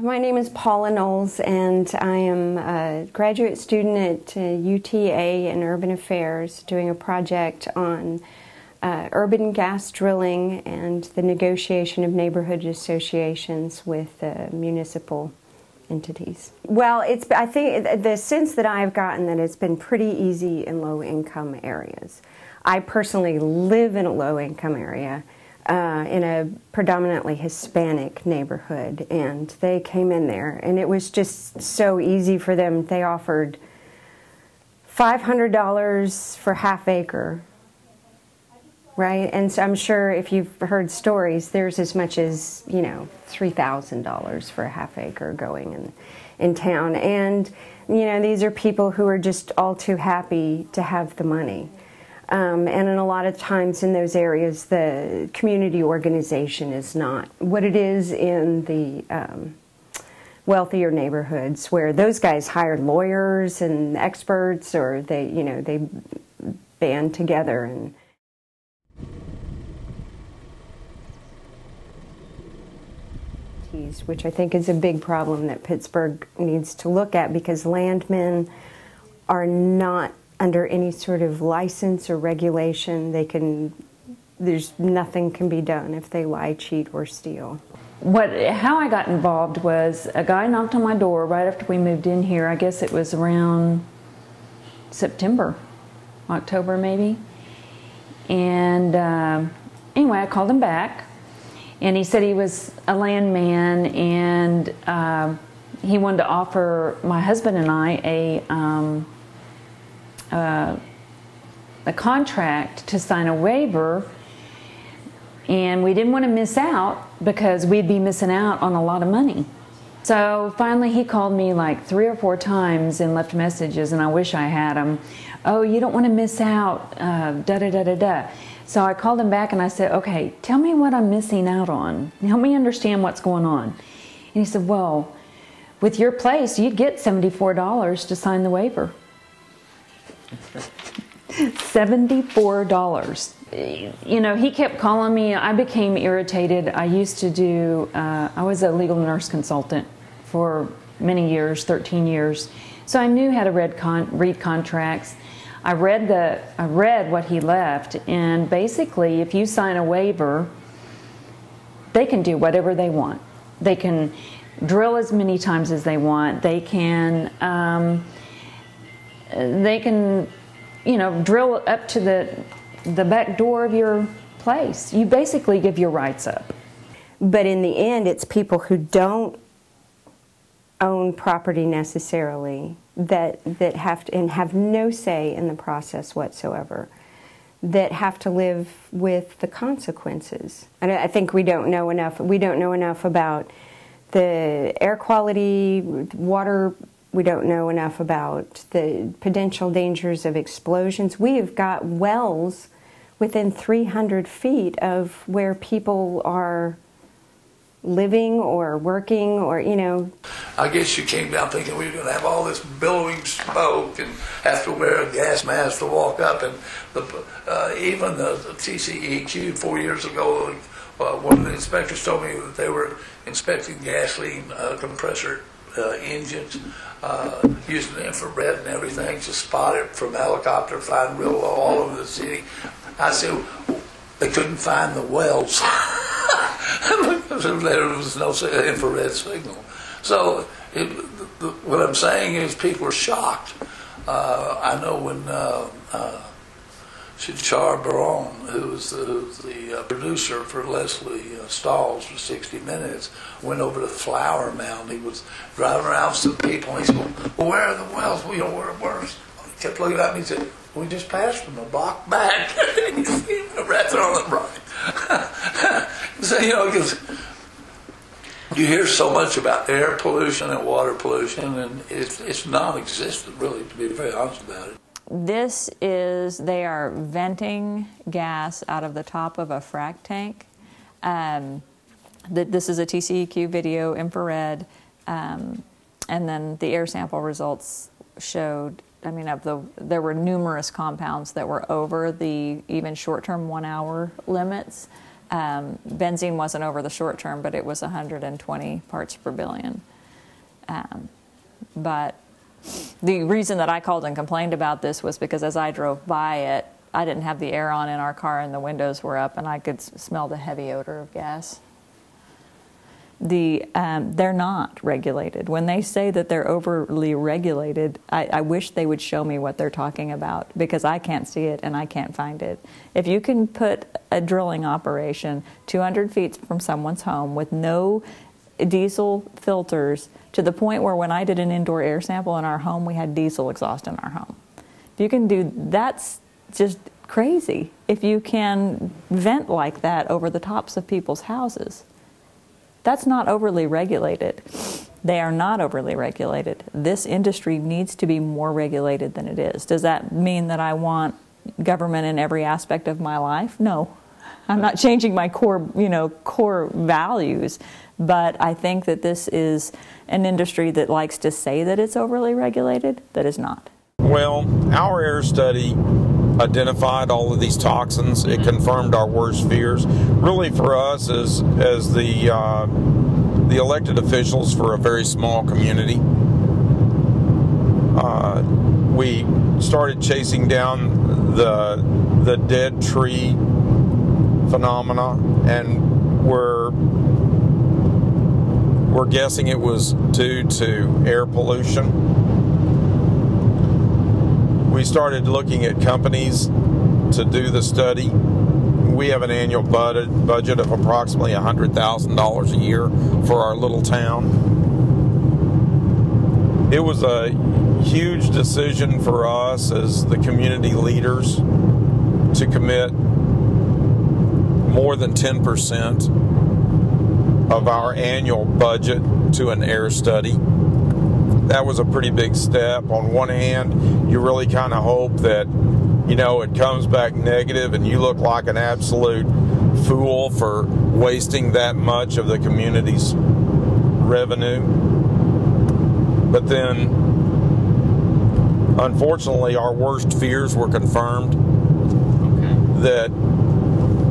My name is Paula Knowles, and I am a graduate student at UTA in Urban Affairs doing a project on urban gas drilling and the negotiation of neighborhood associations with municipal entities. Well, I think the sense that I've gotten that it's been pretty easy in low-income areas. I personally live in a low-income area. In a predominantly Hispanic neighborhood, and they came in there, and it was just so easy for them. They offered $500 for half acre, right? And so I'm sure if you've heard stories, there's as much as, you know, $3,000 for a half acre going in town. And, you know, these are people who are just all too happy to have the money. And in a lot of times in those areas, the community organization is not what it is in the wealthier neighborhoods, where those guys hired lawyers and experts, or they, you know, they band together and. Which I think is a big problem that Pittsburgh needs to look at, because landmen are not under any sort of license or regulation. There's nothing can be done if they lie, cheat, or steal. How I got involved was a guy knocked on my door right after we moved in here. I guess it was around September, October maybe. And anyway, I called him back, and he said he was a landman, and he wanted to offer my husband and I a contract to sign a waiver, and we didn't want to miss out because we'd be missing out on a lot of money. So finally he called me like 3 or 4 times and left messages, and I wish I had them. Oh, you don't want to miss out, da-da-da-da-da. So I called him back and I said, okay, tell me what I'm missing out on. Help me understand what's going on. And he said, well, with your place, you'd get $74 to sign the waiver. $74. You know, he kept calling me. I became irritated. I used to do, I was a legal nurse consultant for many years, 13 years. So I knew how to read contracts. I read what he left, and basically if you sign a waiver, they can do whatever they want. They can drill as many times as they want. They can you know, drill up to the back door of your place. You basically give your rights up. But in the end, it's people who don't own property necessarily that have to, and have no say in the process whatsoever, that have to live with the consequences. And I think we don't know enough. We don't know enough about the air quality, water. We don't know enough about the potential dangers of explosions. We have got wells within 300 feet of where people are living or working, or, you know. I guess you came down thinking we were going to have all this billowing smoke and have to wear a gas mask to walk up. And even the TCEQ 4 years ago, one of the inspectors told me that they were inspecting gasoline compressor engines, using infrared and everything to spot it from helicopter, flying real low all over the city. I said, they couldn't find the wells. There was no infrared signal. So what I'm saying is people are shocked. I know when Shachar Baron, who was the producer for Leslie Stahl's for 60 Minutes, went over to the Flower Mound. He was driving around with some people, and he said, well, where are the wells? Well, you know, where? He kept looking at me and said, we just passed from a block back. Right there on the right. So, you know, you hear so much about air pollution and water pollution, and it's non-existent, really, to be very honest about it. They are venting gas out of the top of a frac tank. This is a TCEQ video, infrared, and then the air sample results showed, I mean, there were numerous compounds that were over the even short-term 1 hour limits. Benzene wasn't over the short term, but it was 120 parts per billion. But the reason that I called and complained about this was because as I drove by it, I didn't have the air on in our car and the windows were up, and I could smell the heavy odor of gas. They're not regulated. When they say that they're overly regulated, I wish they would show me what they're talking about, because I can't see it and I can't find it. If you can put a drilling operation 200 feet from someone's home with no diesel filters, to the point where when I did an indoor air sample in our home, we had diesel exhaust in our home. If you can do, that's just crazy. If you can vent like that over the tops of people's houses. That's not overly regulated. They are not overly regulated. This industry needs to be more regulated than it is. Does that mean that I want government in every aspect of my life? No. I'm not changing my core values, but I think that this is an industry that likes to say that it's overly regulated, that is not. Well, our air study identified all of these toxins. It confirmed our worst fears. Really, for us as the elected officials for a very small community, we started chasing down the dead tree phenomena, and we're guessing it was due to air pollution. We started looking at companies to do the study. We have an annual budget of approximately $100,000 a year for our little town. It was a huge decision for us as the community leaders to commit more than 10% of our annual budget to an air study. That was a pretty big step. On one hand, you really kind of hope that, it comes back negative and you look like an absolute fool for wasting that much of the community's revenue. But then, unfortunately, our worst fears were confirmed. That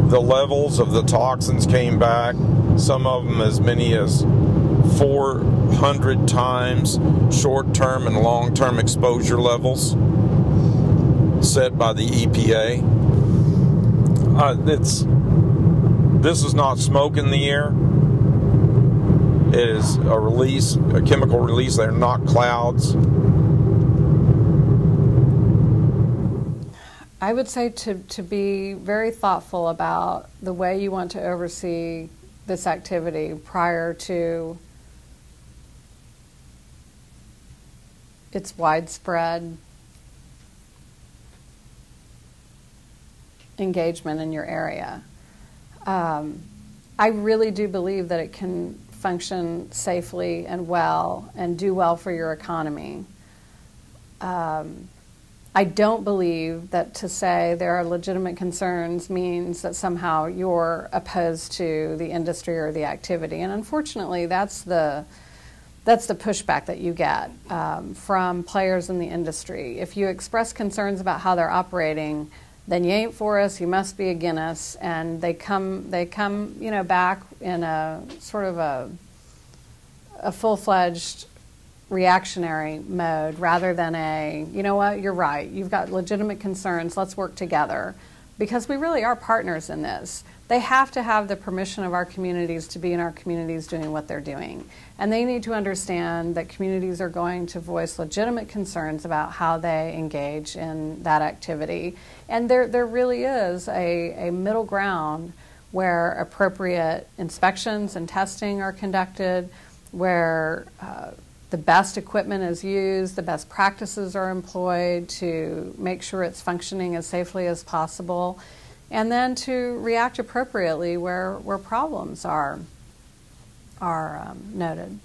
the levels of the toxins came back, some of them as many as 400 times short-term and long-term exposure levels set by the EPA. This is not smoke in the air. It is a chemical release. They're not clouds. I would say to be very thoughtful about the way you want to oversee this activity prior to its widespread engagement in your area. I really do believe that it can function safely and well and do well for your economy. I don't believe that to say there are legitimate concerns means that somehow you're opposed to the industry or the activity. And unfortunately, that's the pushback that you get from players in the industry. If you express concerns about how they're operating, then you ain't for us, you must be against us. And they come back in a sort of a full-fledged reactionary mode rather than you know what, you're right, you've got legitimate concerns, let's work together. Because we really are partners in this. They have to have the permission of our communities to be in our communities doing what they're doing. And they need to understand that communities are going to voice legitimate concerns about how they engage in that activity. And there really is a middle ground where appropriate inspections and testing are conducted, where the best equipment is used, the best practices are employed to make sure it's functioning as safely as possible, and then to react appropriately where problems are noted.